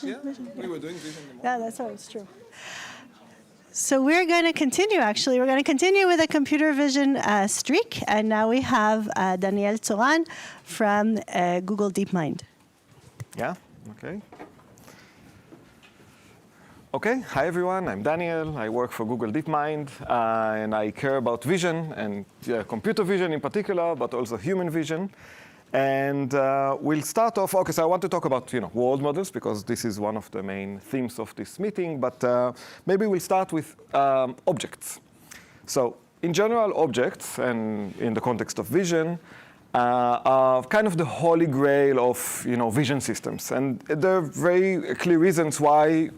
Yeah, we were doing vision. Yeah, that's always true. So we're going to continue, actually. We're going to continue with a computer vision streak. And now we have Daniel Zoran from Google DeepMind. Yeah, okay. Okay, hi everyone, I'm Daniel. I work for Google DeepMind, and I care about vision, and computer vision in particular, but also human vision. And we'll start off, okay, so I want to talk about world models, because this is one of the main themes of this meeting, but maybe we'll start with objects. So in general, objects, and in the context of vision, are kind of the holy grail of vision systems. And there are very clear reasons why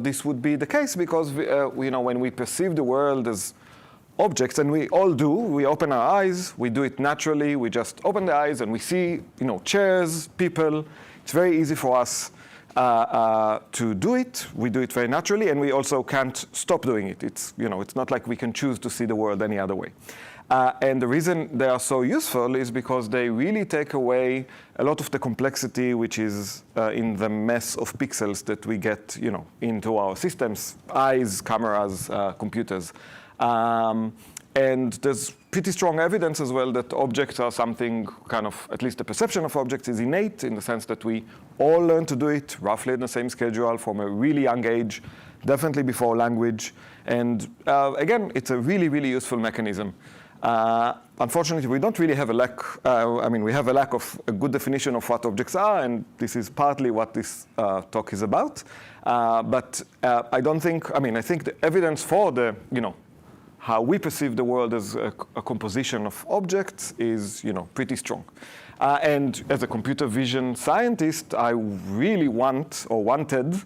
this would be the case, because when we perceive the world as objects, and we all do, we open our eyes, we do it naturally, we just open the eyes and we see chairs, people. It's very easy for us to do it. We do it very naturally, and we also can't stop doing it. It's not like we can choose to see the world any other way. And the reason they are so useful is because they really take away a lot of the complexity which is in the mess of pixels that we get into our systems, eyes, cameras, computers. And there's pretty strong evidence as well that objects are something at least the perception of objects is innate, in the sense that we all learn to do it roughly in the same schedule from a really young age, definitely before language. And again, it's a really, really useful mechanism. Unfortunately, we don't really have a lack, we have a lack of a good definition of what objects are, and this is partly what this talk is about. But I think the evidence for the, how we perceive the world as a composition of objects is, pretty strong. And as a computer vision scientist, I really wanted,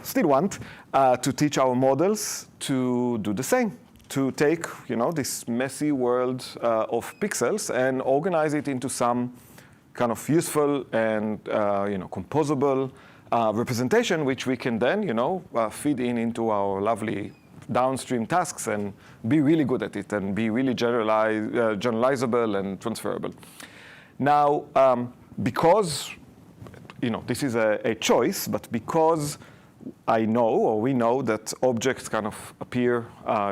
still want, to teach our models to do the same. To take, this messy world of pixels and organize it into some kind of useful and, composable representation, which we can then, feed into our lovely downstream tasks and be really good at it and be really generalizable and transferable. Now, because, this is a choice, but because I know, or we know, that objects appear,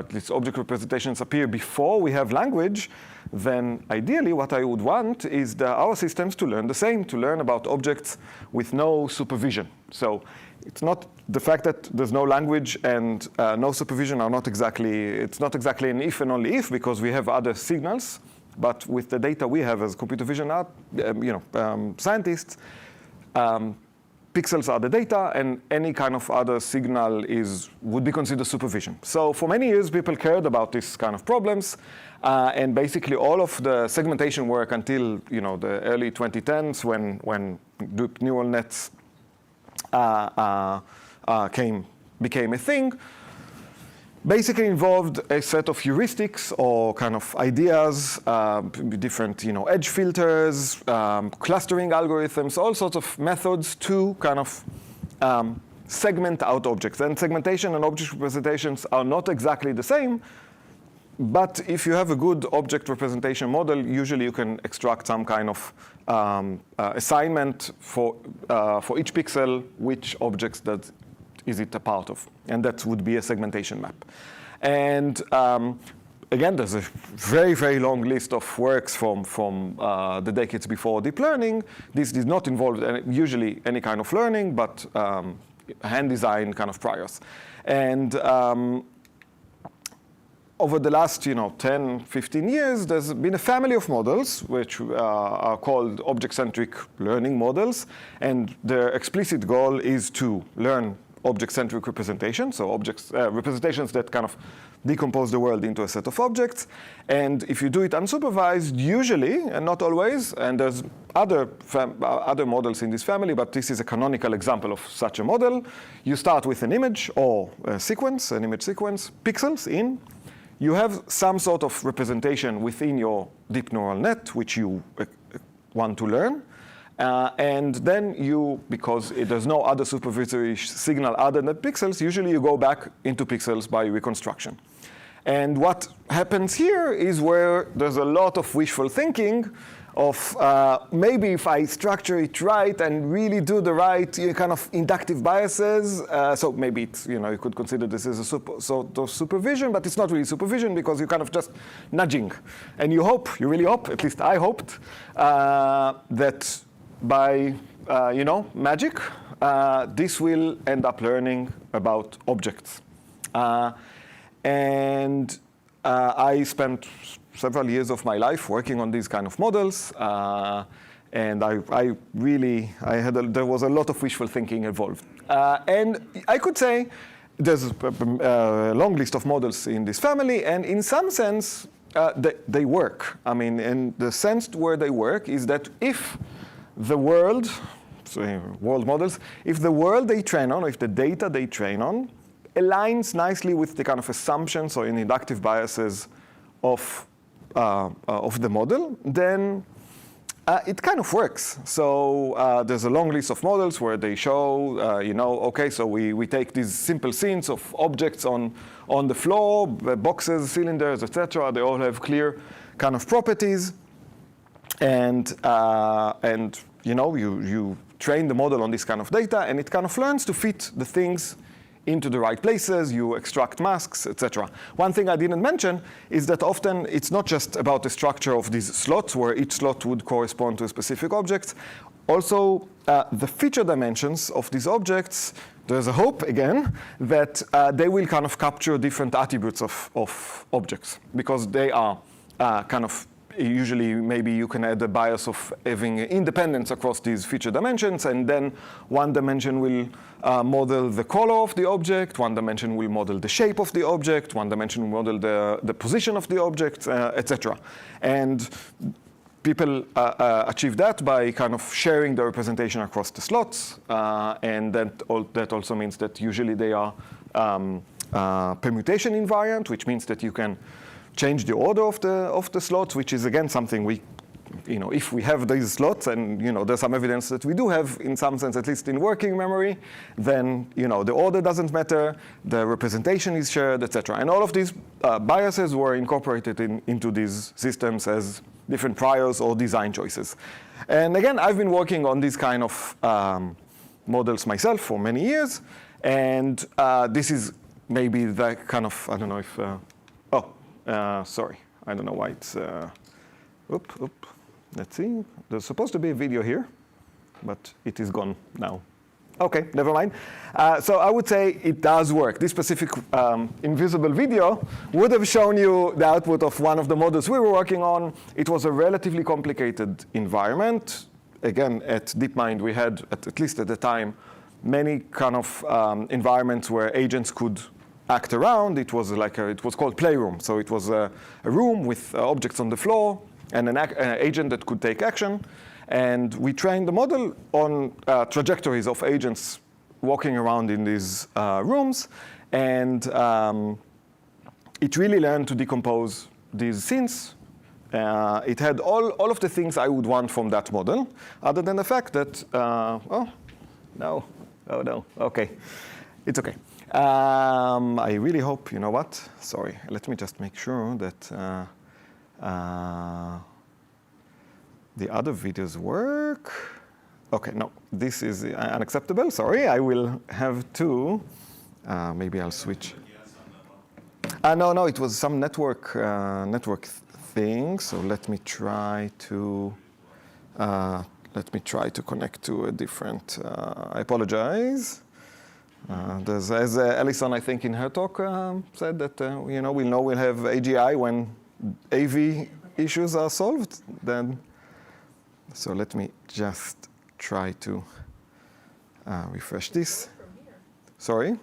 these object representations appear before we have language, then ideally what I would want is our systems to learn the same, to learn about objects with no supervision. So it's not the fact that there's no language and no supervision are not exactly, it's not exactly an if and only if, because we have other signals. But with the data we have as computer vision scientists, pixels are the data, and any kind of other signal would be considered supervision. So for many years, people cared about this kind of problems, and basically all of the segmentation work until the early 2010s, when deep neural nets became a thing, basically involved a set of heuristics or kind of ideas, different edge filters, clustering algorithms, all sorts of methods to kind of segment out objects. And segmentation and object representations are not exactly the same, but if you have a good object representation model, usually you can extract some kind of assignment for each pixel, which objects that is it a part of, and that would be a segmentation map. And again, there's a very, very long list of works from the decades before deep learning. This did not involve usually any kind of learning, but hand design kind of priors. And over the last 10, 15 years, there's been a family of models which are called object-centric learning models, and their explicit goal is to learn object-centric representation, so representations that kind of decompose the world into a set of objects. And if you do it unsupervised, usually, and not always, and there's other models in this family, but this is a canonical example of such a model. You start with an image or a sequence, an image sequence, pixels in. You have some sort of representation within your deep neural net, which you want to learn. And then because there's no other supervisory signal other than pixels, usually you go back into pixels by reconstruction. And what happens here is where there's a lot of wishful thinking, of maybe if I structure it right and really do the right kind of inductive biases, so maybe it's, you could consider this as a sort of supervision, but it's not really supervision because you're kind of just nudging. And you really hope, at least I hoped, that by, magic, this will end up learning about objects. And I spent several years of my life working on these kind of models, and there was a lot of wishful thinking involved. And I could say there's a long list of models in this family, and in some sense, they work. I mean, in the sense where they work is that if the world, so world models, if the world they train on, or if the data they train on, aligns nicely with the kind of assumptions or inductive biases of the model, then it kind of works. So there's a long list of models where they show, okay, so we take these simple scenes of objects on the floor, boxes, cylinders, etc. They all have clear kind of properties, and you train the model on this kind of data, and it kind of learns to fit the things into the right places, you extract masks, etc. One thing I didn't mention is that often it's not just about the structure of these slots, where each slot would correspond to a specific object. Also, the feature dimensions of these objects, there's a hope, again, that they will kind of capture different attributes of objects, because they are kind of usually, maybe you can add a bias of having independence across these feature dimensions, and then one dimension will model the color of the object, one dimension will model the shape of the object, one dimension will model the position of the object, etc. And people achieve that by kind of sharing the representation across the slots, and that also means that usually they are permutation invariant, which means that you can change the order of the slots, which is again something we, if we have these slots, and there's some evidence that we do have in some sense, at least in working memory, then the order doesn't matter, the representation is shared, etc. And all of these biases were incorporated into these systems as different priors or design choices. And again, I've been working on these kind of models myself for many years, and this is maybe the kind of, I don't know if. Sorry, I don't know why it's, let's see. There's supposed to be a video here, but it is gone now. Okay, never mind. So I would say it does work. This specific invisible video would have shown you the output of one of the models we were working on. It was a relatively complicated environment. Again, at DeepMind, we had, at least at the time, many kind of environments where agents could act around. It was it was called Playroom. So it was a room with objects on the floor and an agent that could take action. And we trained the model on trajectories of agents walking around in these rooms. And it really learned to decompose these scenes. It had all of the things I would want from that model, other than the fact that, oh no, okay, it's okay. I really hope, you know what? Sorry, let me just make sure that the other videos work. Okay, no, this is unacceptable. Sorry, I will have to. Maybe I'll switch. No, it was some network thing. So let me try to connect to a different. I apologize. As Alison, I think, in her talk said that we'll have AGI when AV issues are solved. Then, so let me just try to refresh this. Sorry.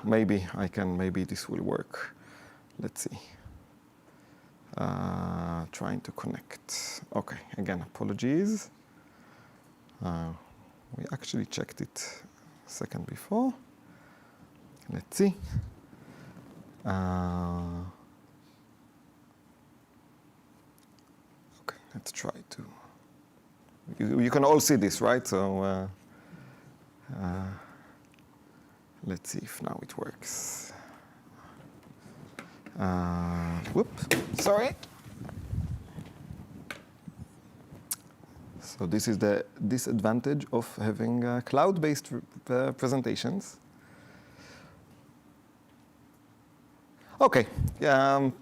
Maybe I can. Maybe this will work. Let's see. Trying to connect. Okay. Again, apologies. We actually checked it second before. Let's see. Okay, let's try to. You can all see this, right? So let's see if now it works. Whoops, sorry. So this is the disadvantage of having cloud-based presentations. Okay, I'll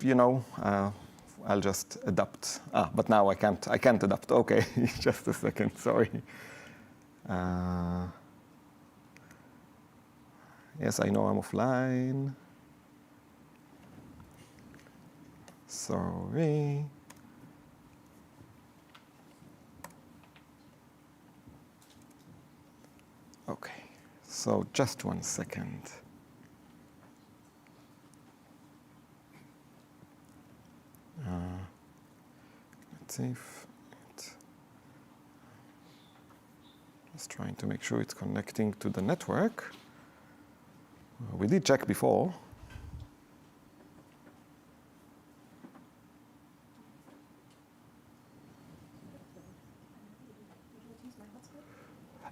just adapt. But now I can't adapt. Okay, just a second, sorry. Yes, I know I'm offline. Sorry. Okay, so just 1 second. Let's see if it's just trying to make sure it's connecting to the network. We did check before.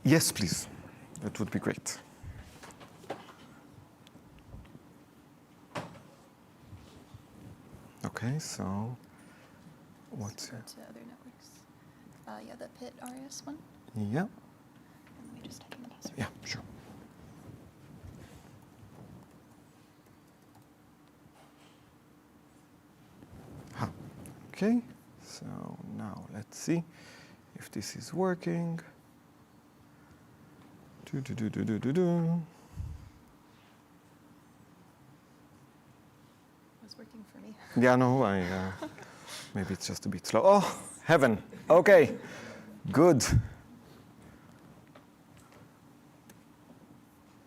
Yes, please. That would be great. Okay, so what's Go to other networks. Yeah, the PIT RS one. Yeah. Let me just type in the password. Yeah, sure. Okay, so now let's see if this is working. It's working for me. Yeah, no, maybe it's just a bit slow. Oh, heaven. Okay, good.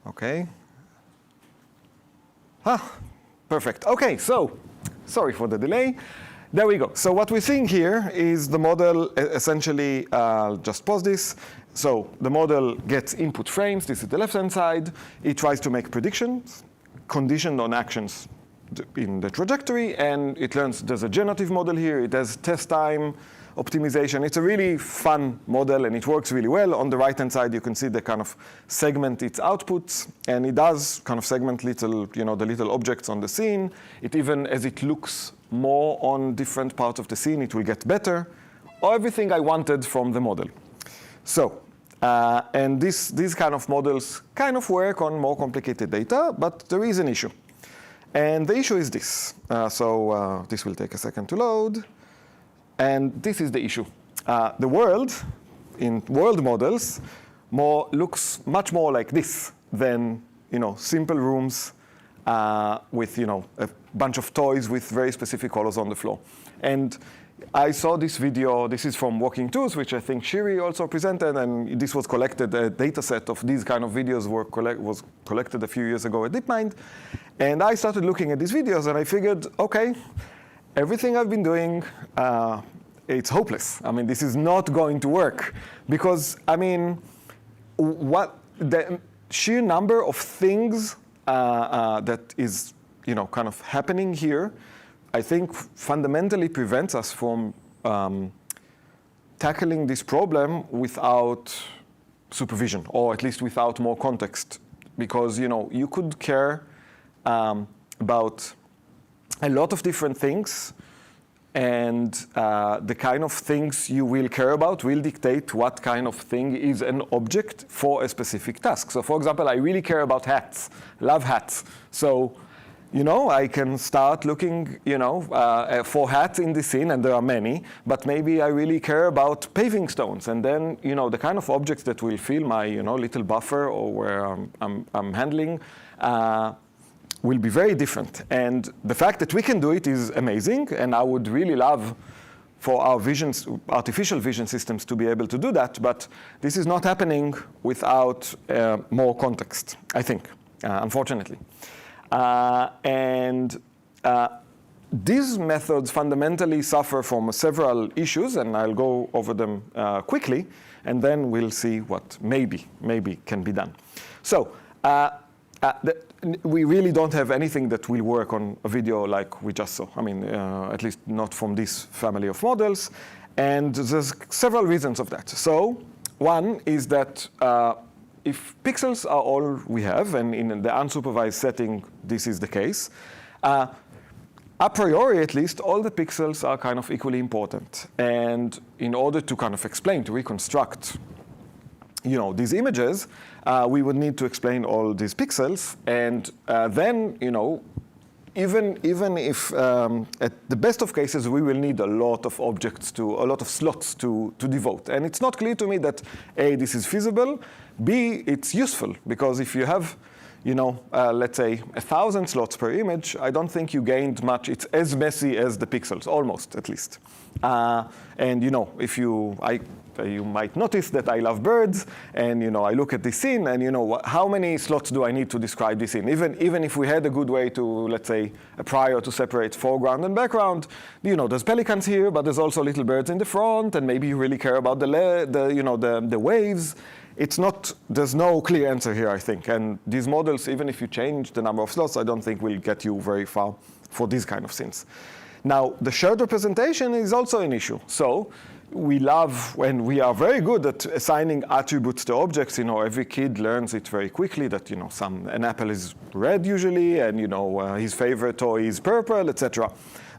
Okay. Perfect. Okay, so sorry for the delay. There we go. So what we're seeing here is the model essentially, just pause this. So the model gets input frames. This is the left-hand side. It tries to make predictions conditioned on actions in the trajectory, and it learns there's a generative model here. It has test time optimization. It's a really fun model, and it works really well. On the right-hand side, you can see the kind of segment its outputs, and it does kind of segment the little objects on the scene. It even, as it looks more on different parts of the scene, it will get better. Everything I wanted from the model. So, and these kind of models kind of work on more complicated data, but there is an issue. And the issue is this. This will take a second to load. And this is the issue. The world, in world models, looks much more like this than simple rooms with a bunch of toys with very specific colors on the floor. And I saw this video. This is from Walking Tours, which I think Shiri also presented, and this was collected. A data set of these kind of videos was collected a few years ago at DeepMind. And I started looking at these videos, and I figured, okay, everything I've been doing, it's hopeless. I mean, this is not going to work. Because, I mean, the sheer number of things that is kind of happening here, I think fundamentally prevents us from tackling this problem without supervision, or at least without more context. Because you could care about a lot of different things, and the kind of things you will care about will dictate what kind of thing is an object for a specific task. So for example, I really care about hats, love hats. So I can start looking, for hats in the scene, and there are many, but maybe I really care about paving stones. And then, the kind of objects that will fill my, little buffer or where I'm handling will be very different. And the fact that we can do it is amazing, and I would really love for our artificial vision systems to be able to do that, but this is not happening without more context, I think, unfortunately. These methods fundamentally suffer from several issues, and I'll go over them quickly, and then we'll see what maybe can be done. So we really don't have anything that will work on a video like we just saw. I mean, at least not from this family of models. And there's several reasons of that. So one is that if pixels are all we have, and in the unsupervised setting, this is the case, a priori at least, all the pixels are kind of equally important. And in order to kind of explain, to reconstruct these images, we would need to explain all these pixels. And then, even if at the best of cases, we will need a lot of slots to devote. And it's not clear to me that A, this is feasible, B, it's useful. Because if you have, let's say 1,000 slots per image, I don't think you gained much. It's as messy as the pixels, almost at least. And if you might notice that I love birds, and I look at this scene, and how many slots do I need to describe this scene? Even if we had a good way to, let's say, a prior to separate foreground and background, there's pelicans here, but there's also little birds in the front, and maybe you really care about the waves. There's no clear answer here, I think. And these models, even if you change the number of slots, I don't think will get you very far for these kind of scenes. Now, the shared representation is also an issue. So we love, when we are very good at assigning attributes to objects. Every kid learns it very quickly that an apple is red usually, and his favorite toy is purple, etc.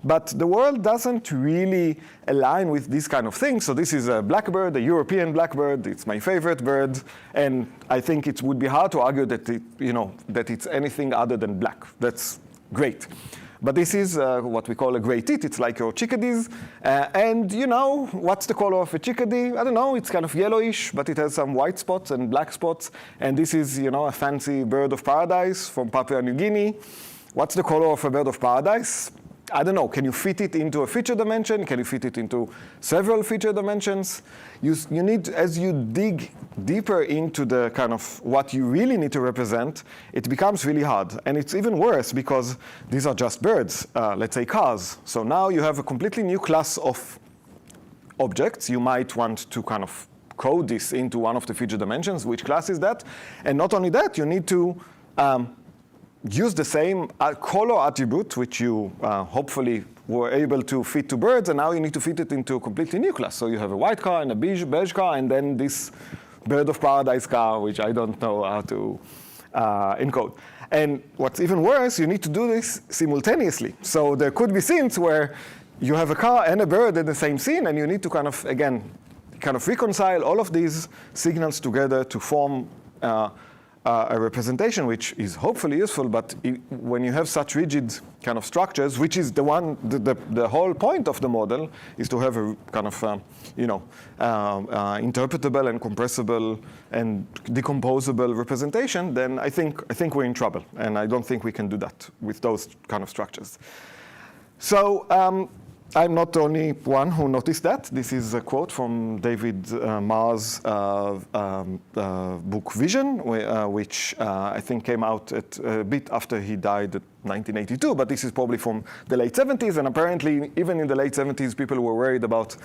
But the world doesn't really align with these kind of things. So this is a blackbird, a European blackbird. It's my favorite bird, and I think it would be hard to argue that that it's anything other than black. That's great. But this is what we call a gray tit. It's like your chickadees. And what's the color of a chickadee? I don't know. It's kind of yellowish, but it has some white spots and black spots. And this is, a fancy bird of paradise from Papua New Guinea. What's the color of a bird of paradise? I don't know. Can you fit it into a feature dimension? Can you fit it into several feature dimensions? You need, as you dig deeper into the kind of what you really need to represent, it becomes really hard. And it's even worse because these are just birds, let's say cars. So now you have a completely new class of objects. You might want to kind of code this into one of the feature dimensions. Which class is that? And not only that, you need to use the same color attribute, which you hopefully were able to fit to birds, and now you need to fit it into a completely new class. So you have a white car and a beige car, and then this bird of paradise car, which I don't know how to encode. And what's even worse, you need to do this simultaneously. So there could be scenes where you have a car and a bird in the same scene, and you need to kind of reconcile all of these signals together to form a representation which is hopefully useful, but when you have such rigid kind of structures, which is the whole point of the model, is to have a kind of interpretable and compressible and decomposable representation, then I think we're in trouble, and I don't think we can do that with those kind of structures. So I'm not the only one who noticed that. This is a quote from David Marr's book Vision, which I think came out a bit after he died in 1982, but this is probably from the late 70s, and apparently even in the late 70s people were worried about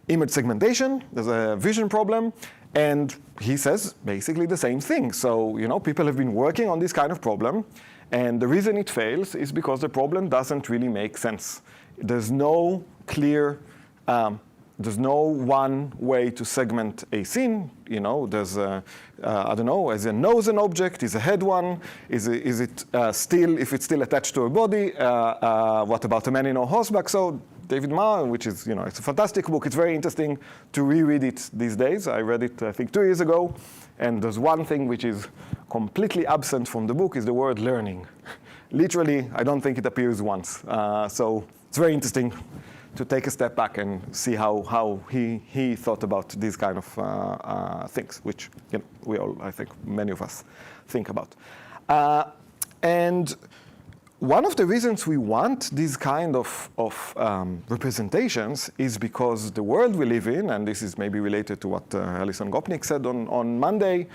image segmentation. There's a vision problem, and he says basically the same thing. So people have been working on this kind of problem, and the reason it fails is because the problem doesn't really make sense. There's no clear, there's no one way to segment a scene. There's I don't know, is a nose an object? Is a head one? Is it still, if it's still attached to a body? What about a man in a horseback? So David Marr, which is, it's a fantastic book. It's very interesting to reread it these days. I read it, I think, 2 years ago. And there's one thing which is completely absent from the book is the word learning. Literally, I don't think it appears once. So it's very interesting to take a step back and see how he thought about these kind of things, which we all, I think, many of us think about. And one of the reasons we want these kind of representations is because the world we live in, and this is maybe related to what Alison Gopnik said on Monday,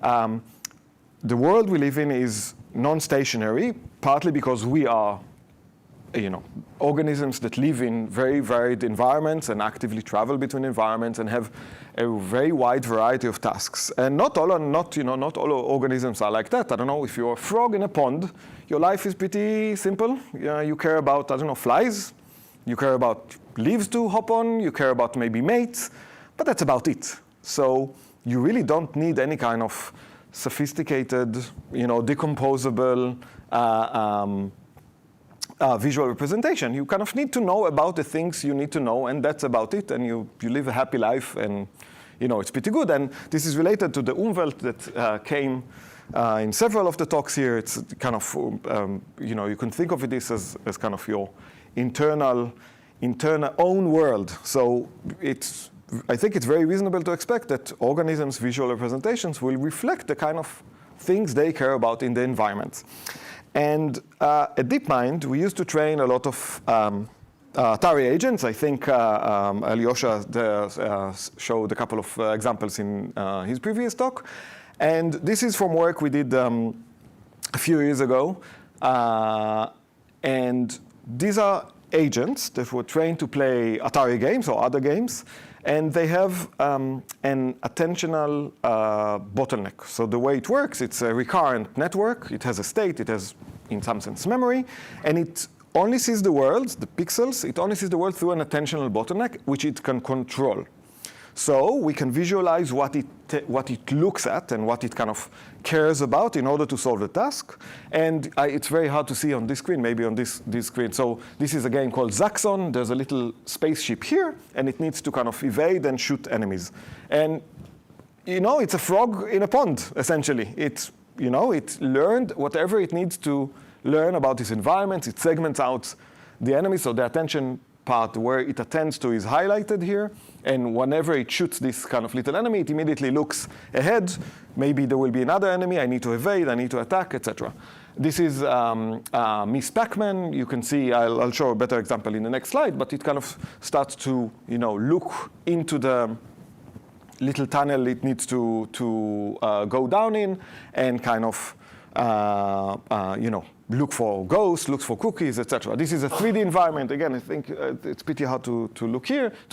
the world we live in is non-stationary, partly because we are organisms that live in very varied environments and actively travel between environments and have a very wide variety of tasks. And not all organisms are like that. I don't know, if you're a frog in a pond, your life is pretty simple. You care about, flies. You care about leaves to hop on. You care about maybe mates. But that's about it. So you really don't need any kind of sophisticated, decomposable, visual representation. You kind of need to know about the things you need to know, and that's about it. And you live a happy life, and it's pretty good. And this is related to the Umwelt that came in several of the talks here. It's kind of, you can think of this as kind of your internal own world. So I think it's very reasonable to expect that organisms' visual representations will reflect the kind of things they care about in the environment. And at DeepMind, we used to train a lot of Atari agents. I think Alyosha showed a couple of examples in his previous talk. And this is from work we did a few years ago. And these are agents that were trained to play Atari games or other games. And they have an attentional bottleneck. So the way it works, it's a recurrent network. It has a state. It has, in some sense, memory. And it only sees the world, the pixels, it only sees the world through an attentional bottleneck, which it can control. So we can visualize what it looks at and what it kind of cares about in order to solve the task. And it's very hard to see on this screen, maybe on this screen. So this is a game called Zaxxon. There's a little spaceship here, and it needs to kind of evade and shoot enemies. And it's a frog in a pond, essentially. It learned whatever it needs to learn about this environment. It segments out the enemy, so the attention part where it attends to is highlighted here. And whenever it shoots this kind of little enemy, it immediately looks ahead. Maybe there will be another enemy. I need to evade. I need to attack, etc. This is Miss Pac-Man. You can see, I'll show a better example in the next slide, but it kind of starts to look into the little tunnel it needs to go down in and kind of look for ghosts, look for cookies, etc. This is a 3D environment. Again, I think it's pretty hard to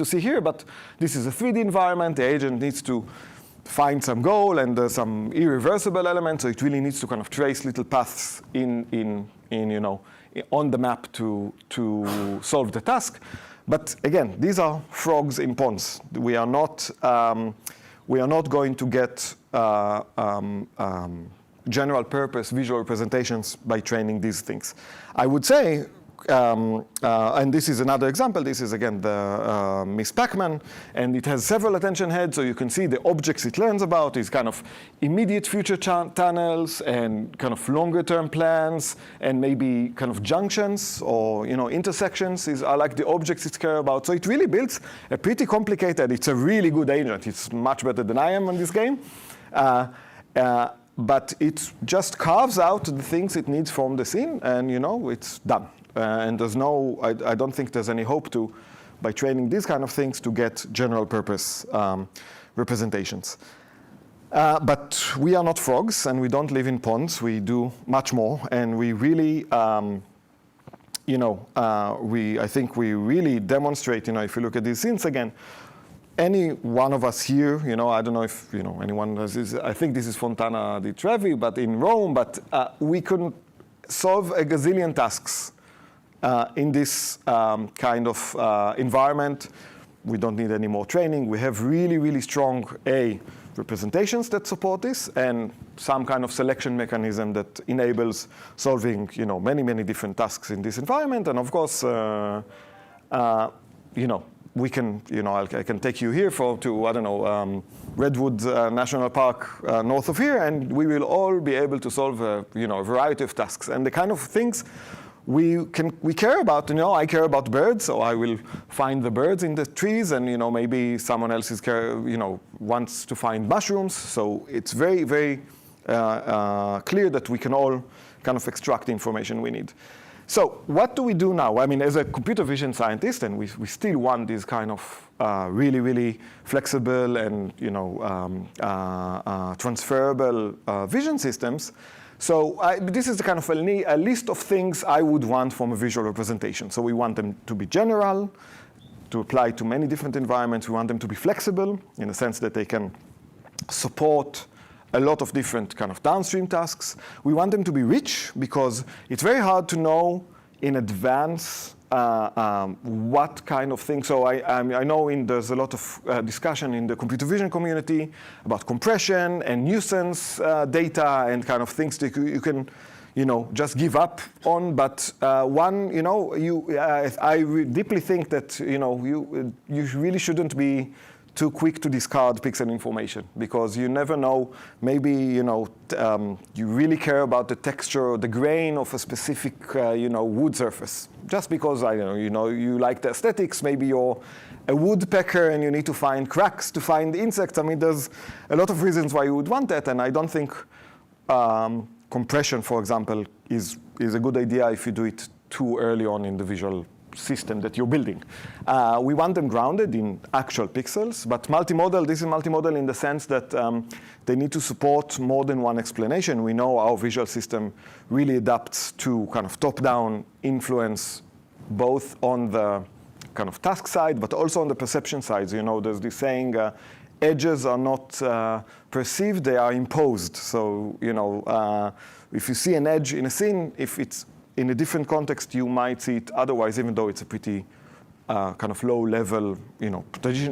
see here, but this is a 3D environment. The agent needs to find some goal and some irreversible elements, so it really needs to kind of trace little paths on the map to solve the task. But again, these are frogs in ponds. We are not going to get general purpose visual representations by training these things. I would say, and this is another example, this is again the Miss Pac-Man, and it has several attention heads, so you can see the objects it learns about is kind of immediate future tunnels and kind of longer term plans and maybe kind of junctions or intersections are like the objects it cares about. So it really builds a pretty complicated, it's a really good agent. It's much better than I am on this game. But it just carves out the things it needs from the scene, and it's done. And there's I don't think there's any hope by training these kind of things to get general purpose representations. But we are not frogs, and we don't live in ponds. We do much more, and we really, I think we really demonstrate. If you look at these scenes again. Any one of us here, I don't know if anyone does this. I think this is Fontana di Trevi, but in Rome. But we could solve a gazillion tasks in this kind of environment. We don't need any more training. We have really, really strong representations that support this, and some kind of selection mechanism that enables solving many, many different tasks in this environment. And of course, we can, I can take you here to I don't know, Redwood National Park north of here, and we will all be able to solve a variety of tasks. And the kind of things we care about, I care about birds, so I will find the birds in the trees, and maybe someone else wants to find mushrooms. So it's very, very clear that we can all kind of extract the information we need. So what do we do now? I mean, as a computer vision scientist, and we still want these kind of really, really flexible and transferable vision systems. So this is the kind of a list of things I would want from a visual representation. So we want them to be general, to apply to many different environments. We want them to be flexible in the sense that they can support a lot of different kind of downstream tasks. We want them to be rich because it's very hard to know in advance what kind of thing. So I know there's a lot of discussion in the computer vision community about compression and nuisance data and kind of things that you can just give up on. But one, I deeply think that you really shouldn't be too quick to discard pixel information, because you never know. Maybe you really care about the texture or the grain of a specific wood surface. Just because you like the aesthetics, maybe you're a woodpecker and you need to find cracks to find insects. I mean, there's a lot of reasons why you would want that, and I don't think compression, for example, is a good idea if you do it too early on in the visual system that you're building. We want them grounded in actual pixels, but multimodal, this is multimodal in the sense that they need to support more than one explanation. We know our visual system really adapts to kind of top-down influence, both on the kind of task side, but also on the perception side. There's this saying, edges are not perceived, they are imposed. So, if you see an edge in a scene, if it's in a different context, you might see it otherwise, even though it's a pretty kind of low-level,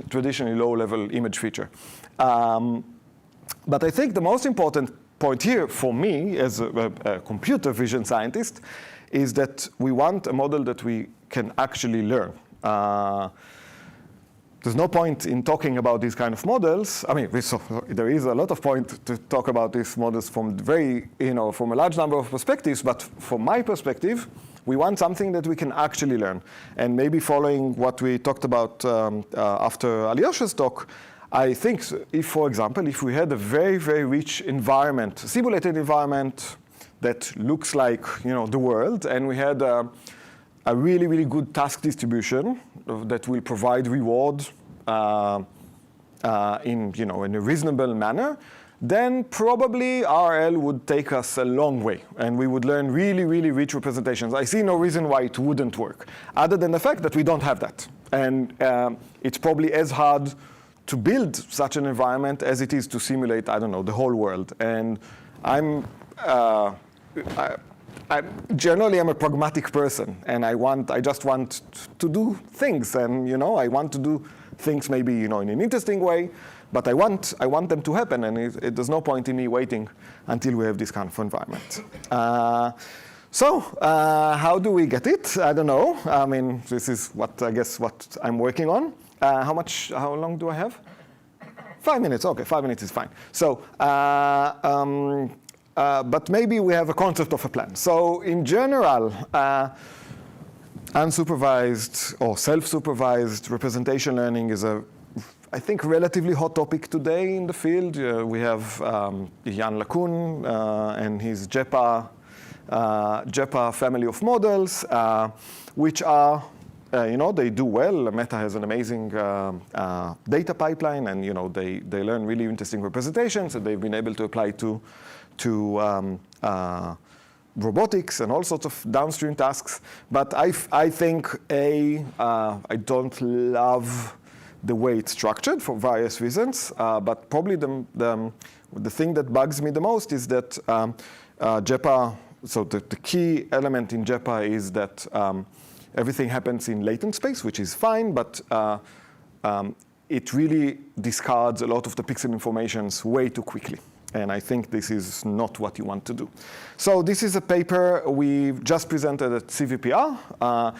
traditionally low-level image feature. But I think the most important point here for me as a computer vision scientist is that we want a model that we can actually learn. There's no point in talking about these kind of models. I mean, there is a lot of point to talk about these models from from a large number of perspectives. But from my perspective, we want something that we can actually learn. And maybe following what we talked about after Alyosha's talk, I think if, for example, if we had a very, very rich environment, simulated environment that looks like the world, and we had a really, really good task distribution that will provide reward in a reasonable manner, then probably RL would take us a long way, and we would learn really, really rich representations. I see no reason why it wouldn't work, other than the fact that we don't have that. And it's probably as hard to build such an environment as it is to simulate, I don't know, the whole world. And generally, I'm a pragmatic person, and I just want to do things, and I want to do things maybe in an interesting way, but I want them to happen, and there's no point in me waiting until we have this kind of environment. So how do we get it? I don't know. I mean, this is what I'm working on. How long do I have? 5 minutes. Okay, 5 minutes is fine. So. But maybe we have a concept of a plan. So in general, unsupervised or self-supervised representation learning is I think, relatively hot topic today in the field. We have Jan LeCun and his JEPA family of models, which are, they do well. Meta has an amazing data pipeline, and they learn really interesting representations that they've been able to apply to robotics and all sorts of downstream tasks. But I think I don't love the way it's structured for various reasons. But probably the thing that bugs me the most is that JEPA. So the key element in JEPA is that everything happens in latent space, which is fine, but it really discards a lot of the pixel informations way too quickly. And I think this is not what you want to do. So this is a paper we just presented at CVPR.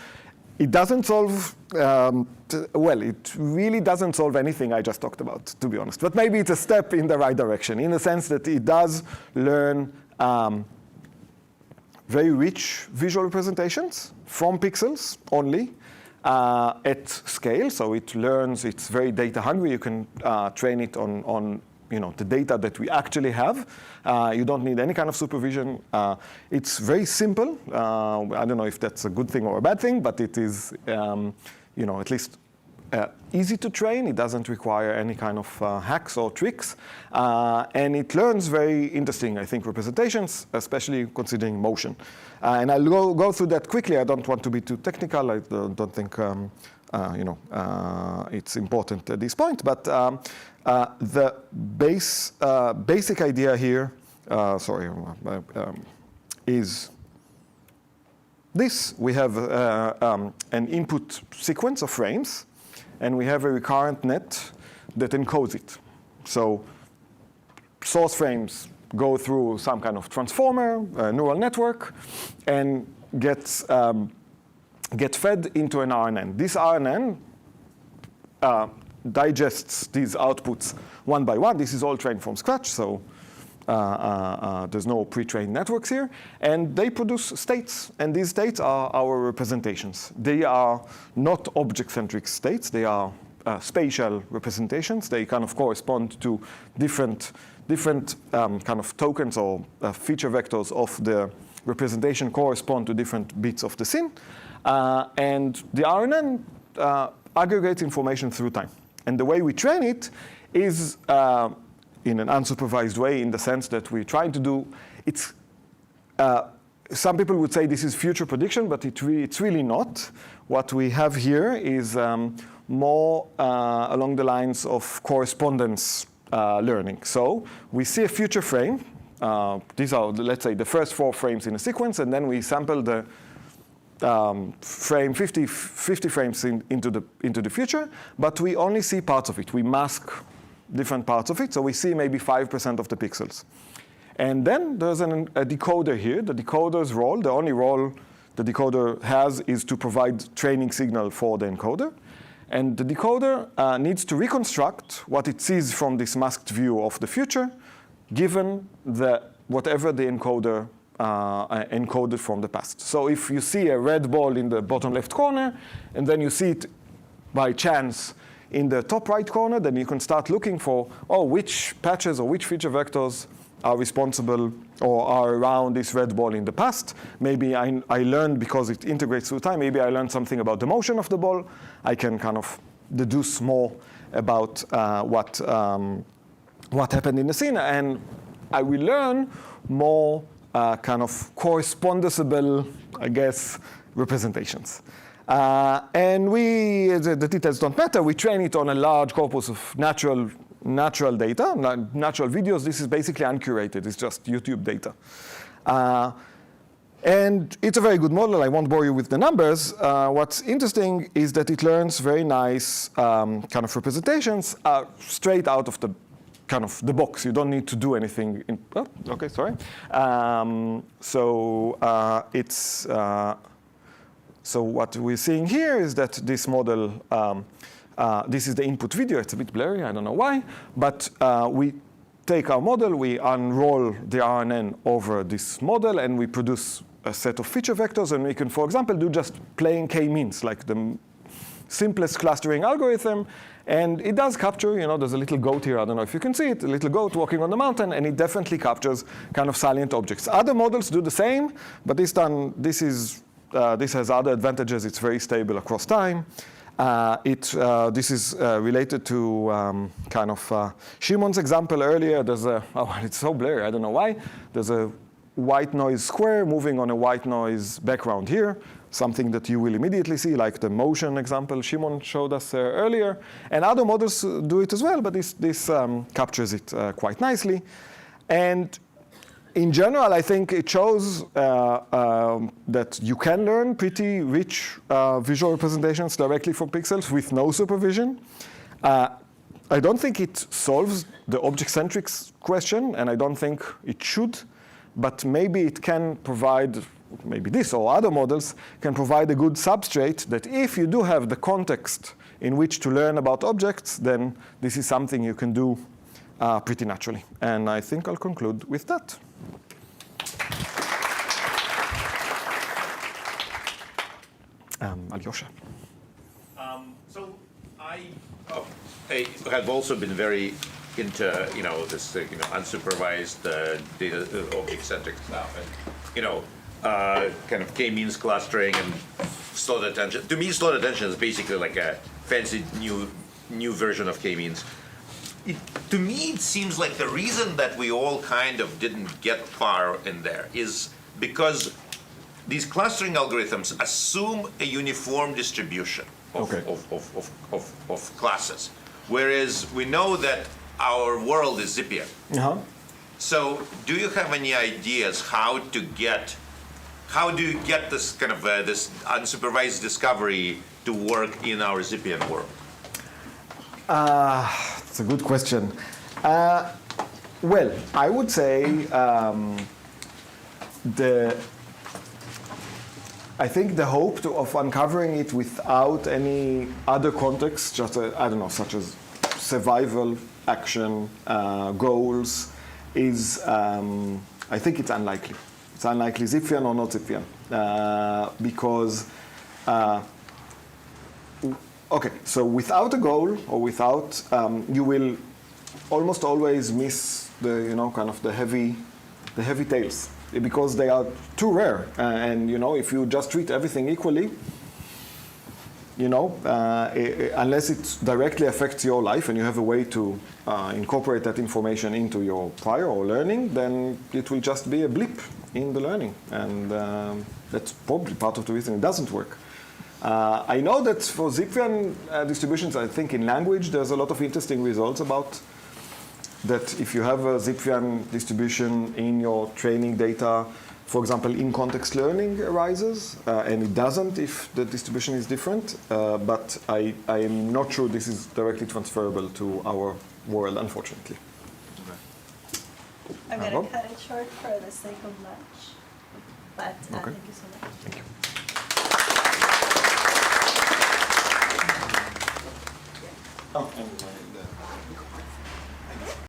It doesn't solve, it really doesn't solve anything I just talked about, to be honest. But maybe it's a step in the right direction, in the sense that it does learn very rich visual representations from pixels only at scale. So it learns, it's very data hungry. You can train it on the data that we actually have. You don't need any kind of supervision. It's very simple. I don't know if that's a good thing or a bad thing, but it is, at least easy to train. It doesn't require any kind of hacks or tricks. And it learns very interesting, I think, representations, especially considering motion. And I'll go through that quickly. I don't want to be too technical. I don't think it's important at this point. But the basic idea here, is this. We have an input sequence of frames, and we have a recurrent net that encodes it. So source frames go through some kind of transformer, neural network, and get fed into an RNN. This RNN digests these outputs one by one. This is all trained from scratch, so there's no pre-trained networks here. And they produce states, and these states are our representations. They are not object-centric states. They are spatial representations. They kind of correspond to different kind of tokens or feature vectors of the representation correspond to different bits of the scene. And the RNN aggregates information through time. And the way we train it is in an unsupervised way, in the sense that we're trying to do, some people would say this is future prediction, but it's really not. What we have here is more along the lines of correspondence learning. So we see a future frame. These are, let's say, the first 4 frames in a sequence, and then we sample the frame 50 frames into the future, but we only see parts of it. We mask different parts of it, so we see maybe 5% of the pixels. And then there's a decoder here. The decoder's role, the only role the decoder has, is to provide training signal for the encoder. And the decoder needs to reconstruct what it sees from this masked view of the future, given whatever the encoder encoded from the past. So if you see a red ball in the bottom left corner, and then you see it by chance in the top right corner, then you can start looking for, which patches or which feature vectors are responsible or are around this red ball in the past. Maybe I learned, because it integrates through time, maybe I learned something about the motion of the ball. I can kind of deduce more about what happened in the scene, and I will learn more kind of correspondenceable, I guess, representations. And the details don't matter. We train it on a large corpus of natural data, natural videos. This is basically uncurated. It's just YouTube data. And it's a very good model. I won't bore you with the numbers. What's interesting is that it learns very nice kind of representations straight out of the kind of the box. You don't need to do anything. Okay, sorry. So what we're seeing here is that this model, this is the input video. It's a bit blurry, I don't know why. But we take our model, we unroll the RNN over this model, and we produce a set of feature vectors. And we can, for example, do just plain k-means, like the simplest clustering algorithm. And it does capture, there's a little goat here. I don't know if you can see it, a little goat walking on the mountain, and it definitely captures kind of salient objects. Other models do the same, but this has other advantages. It's very stable across time. This is related to kind of Shimon's example earlier. It's so blurry, I don't know why. There's a white noise square moving on a white noise background here, something that you will immediately see, like the motion example Shimon showed us earlier. And other models do it as well, but this captures it quite nicely. And in general, I think it shows that you can learn pretty rich visual representations directly from pixels with no supervision. I don't think it solves the object-centric question, and I don't think it should. But maybe it can provide, maybe this or other models can provide a good substrate that if you do have the context in which to learn about objects, then this is something you can do pretty naturally. And I think I'll conclude with that. Alyosha. So I have also been very into this unsupervised data object-centric stuff, and kind of k-means clustering and slot attention. To me, slot attention is basically like a fancy new version of k-means. To me, it seems like the reason that we all kind of didn't get far in there is because these clustering algorithms assume a uniform distribution of classes, whereas we know that our world is Zippian. So, do you have any ideas how do you get this kind of this unsupervised discovery to work in our Zippian world? It's a good question. Well, I would say I think the hope of uncovering it without any other context, just I don't know, such as survival, action, goals, is I think it's unlikely. It's unlikely Zipfian or not Zipfian, because okay, so without a goal or without, you will almost always miss the kind of the heavy tails, because they are too rare. And if you just treat everything equally, unless it directly affects your life and you have a way to incorporate that information into your prior or learning, then it will just be a blip in the learning. And that's probably part of the reason it doesn't work. I know that for Zipfian distributions, I think in language, there's a lot of interesting results about that. If you have a Zipfian distribution in your training data, for example, in-context learning arises, and it doesn't if the distribution is different. But I am not sure this is directly transferable to our world, unfortunately. I'm going to cut it short for the sake of lunch. But Okay. thank you so much. Thank you. Oh, and